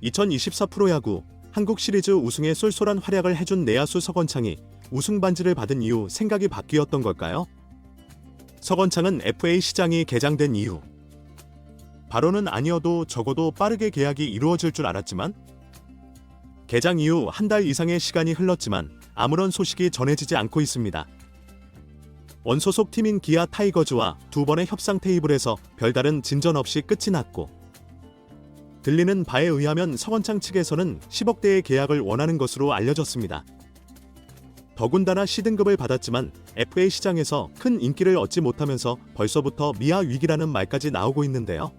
2024 프로야구 한국 시리즈 우승에 쏠쏠한 활약을 해준 내야수 서건창이 우승 반지를 받은 이후 생각이 바뀌었던 걸까요? 서건창은 FA 시장이 개장된 이후 바로는 아니어도 적어도 빠르게 계약이 이루어질 줄 알았지만 개장 이후 한 달 이상의 시간이 흘렀지만 아무런 소식이 전해지지 않고 있습니다. 원소속 팀인 기아 타이거즈와 두 번의 협상 테이블에서 별다른 진전 없이 끝이 났고 들리는 바에 의하면 서건창 측에서는 10억대의 계약을 원하는 것으로 알려졌습니다. 더군다나 C등급을 받았지만 FA 시장에서 큰 인기를 얻지 못하면서 벌써부터 미아 위기라는 말까지 나오고 있는데요.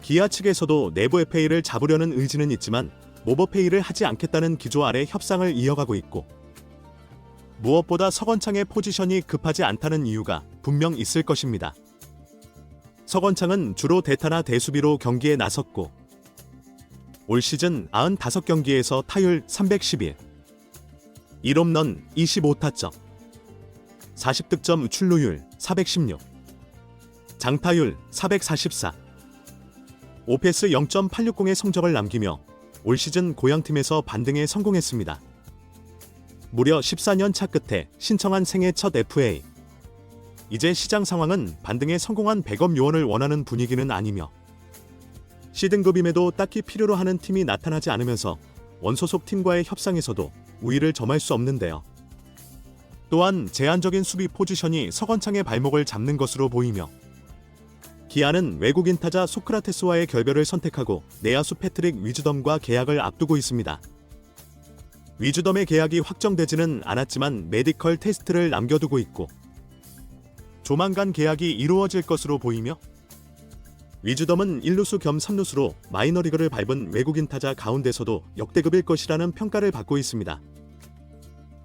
기아 측에서도 내부 FA를 잡으려는 의지는 있지만 모버페이를 하지 않겠다는 기조 아래 협상을 이어가고 있고 무엇보다 서건창의 포지션이 급하지 않다는 이유가 분명 있을 것입니다. 서건창은 주로 대타나 대수비로 경기에 나섰고 올 시즌 95경기에서 타율 311, 1홈런 25타점, 40득점 출루율 416, 장타율 444, 오패스 0.860의 성적을 남기며 올 시즌 고향팀에서 반등에 성공했습니다. 무려 14년 차 끝에 신청한 생애 첫 FA. 이제 시장 상황은 반등에 성공한 백업 요원을 원하는 분위기는 아니며 C등급임에도 딱히 필요로 하는 팀이 나타나지 않으면서 원소속 팀과의 협상에서도 우위를 점할 수 없는데요. 또한 제한적인 수비 포지션이 서건창의 발목을 잡는 것으로 보이며 기아는 외국인 타자 소크라테스와의 결별을 선택하고 내야수 패트릭 위즈덤과 계약을 앞두고 있습니다. 위즈덤의 계약이 확정되지는 않았지만 메디컬 테스트를 남겨두고 있고 조만간 계약이 이루어질 것으로 보이며 위즈덤은 1루수 겸 3루수로 마이너리그를 밟은 외국인 타자 가운데서도 역대급일 것이라는 평가를 받고 있습니다.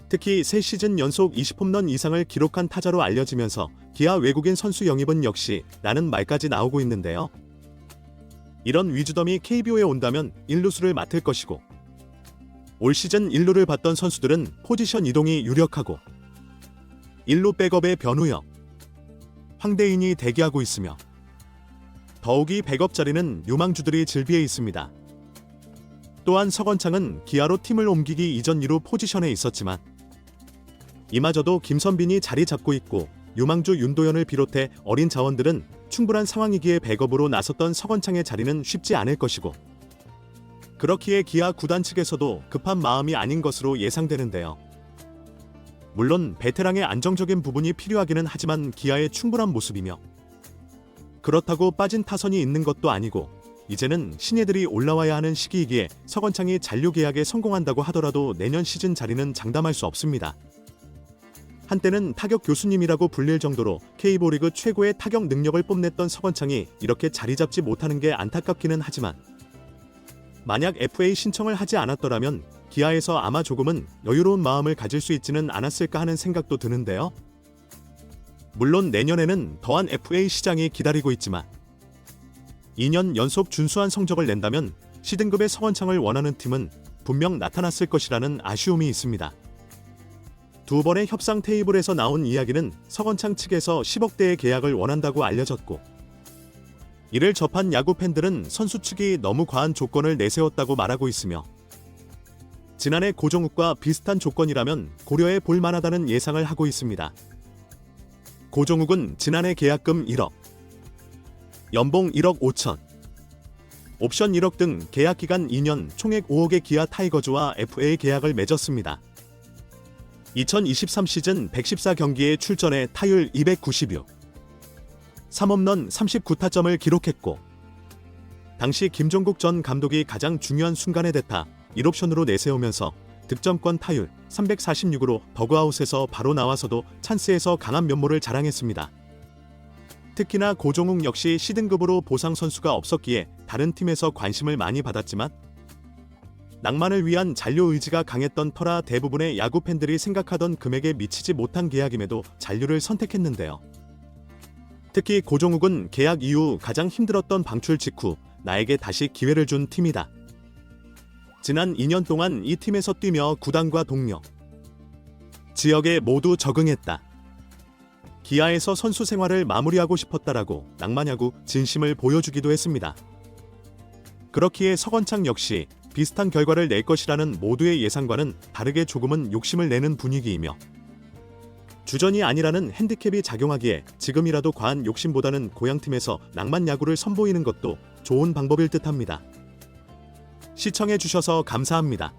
특히 3시즌 연속 20홈런 이상을 기록한 타자로 알려지면서 기아 외국인 선수 영입은 역시 라는 말까지 나오고 있는데요. 이런 위즈덤이 KBO에 온다면 1루수를 맡을 것이고 올 시즌 1루를 봤던 선수들은 포지션 이동이 유력하고 1루 백업의 변우혁, 황대인이 대기하고 있으며 더욱이 백업 자리는 유망주들이 즐비해 있습니다. 또한 서건창은 기아로 팀을 옮기기 이전 2루 포지션에 있었지만 이마저도 김선빈이 자리 잡고 있고 유망주 윤도현을 비롯해 어린 자원들은 충분한 상황이기에 백업으로 나섰던 서건창의 자리는 쉽지 않을 것이고 그렇기에 기아 구단 측에서도 급한 마음이 아닌 것으로 예상되는데요. 물론 베테랑의 안정적인 부분이 필요하기는 하지만 기아의 충분한 모습이며 그렇다고 빠진 타선이 있는 것도 아니고 이제는 신예들이 올라와야 하는 시기이기에 서건창이 잔류 계약에 성공한다고 하더라도 내년 시즌 자리는 장담할 수 없습니다. 한때는 타격 교수님이라고 불릴 정도로 K리그 리그 최고의 타격 능력을 뽐냈던 서건창이 이렇게 자리 잡지 못하는 게 안타깝기는 하지만 만약 FA 신청을 하지 않았더라면 기아에서 아마 조금은 여유로운 마음을 가질 수 있지는 않았을까 하는 생각도 드는데요. 물론 내년에는 더한 FA 시장이 기다리고 있지만 2년 연속 준수한 성적을 낸다면 C등급의 서건창을 원하는 팀은 분명 나타났을 것이라는 아쉬움이 있습니다. 두 번의 협상 테이블에서 나온 이야기는 서건창 측에서 10억대의 계약을 원한다고 알려졌고 이를 접한 야구 팬들은 선수 측이 너무 과한 조건을 내세웠다고 말하고 있으며 지난해 고종욱과 비슷한 조건이라면 고려해 볼 만하다는 예상을 하고 있습니다. 고종욱은 지난해 계약금 1억, 연봉 1억 5천, 옵션 1억 등 계약기간 2년 총액 5억의 기아 타이거즈와 FA 계약을 맺었습니다. 2023 시즌 114경기에 출전해 타율 296, 3홈런 39타점을 기록했고 당시 김종국 전 감독이 가장 중요한 순간에 대타 1옵션으로 내세우면서 득점권 타율 346으로 더그아웃에서 바로 나와서도 찬스에서 강한 면모를 자랑했습니다. 특히나 고종욱 역시 C등급으로 보상 선수가 없었기에 다른 팀에서 관심을 많이 받았지만 낭만을 위한 잔류 의지가 강했던 터라 대부분의 야구 팬들이 생각하던 금액에 미치지 못한 계약임에도 잔류를 선택했는데요. 특히 고종욱은 계약 이후 가장 힘들었던 방출 직후 나에게 다시 기회를 준 팀이다. 지난 2년 동안 이 팀에서 뛰며 구단과 동료, 지역에 모두 적응했다. 기아에서 선수 생활을 마무리하고 싶었다라고 낭만야구 진심을 보여주기도 했습니다. 그렇기에 서건창 역시 비슷한 결과를 낼 것이라는 모두의 예상과는 다르게 조금은 욕심을 내는 분위기이며 주전이 아니라는 핸디캡이 작용하기에 지금이라도 과한 욕심보다는 고향팀에서 낭만 야구를 선보이는 것도 좋은 방법일 듯합니다. 시청해주셔서 감사합니다.